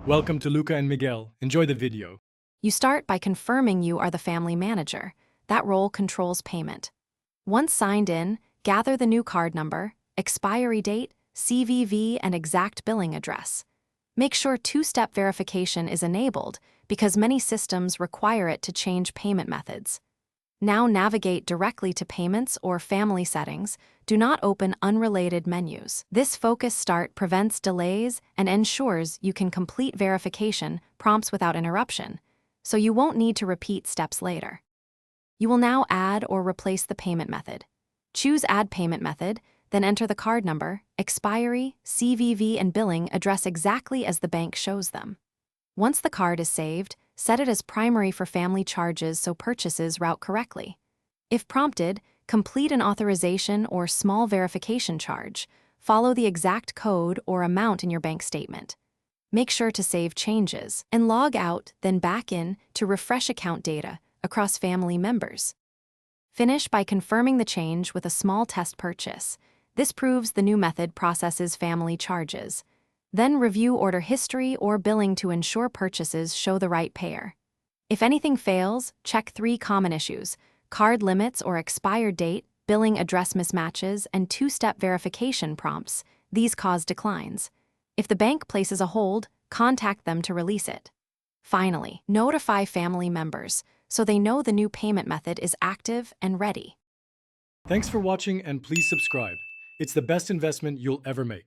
Welcome to Luca and Miguel. Enjoy the video. You start by confirming you are the family manager. That role controls payment. Once signed in, gather the new card number, expiry date, CVV, and exact billing address. Make sure two-step verification is enabled because many systems require it to change payment methods. Now navigate directly to Payments or Family Settings. Do not open unrelated menus. This focus start prevents delays and ensures you can complete verification prompts without interruption, so you won't need to repeat steps later. You will now add or replace the payment method. Choose Add Payment Method, then enter the card number, expiry, CVV, and billing address exactly as the bank shows them. Once the card is saved, set it as primary for family charges so purchases route correctly. If prompted, complete an authorization or small verification charge. Follow the exact code or amount in your bank statement. Make sure to save changes and log out, then back in to refresh account data across family members. Finish by confirming the change with a small test purchase. This proves the new method processes family charges. Then review order history or billing to ensure purchases show the right payer. If anything fails, check 3 common issues: card limits or expired date, billing address mismatches, and two-step verification prompts. These cause declines. If the bank places a hold, contact them to release it. Finally, notify family members so they know the new payment method is active and ready. Thanks for watching and please subscribe. It's the best investment you'll ever make.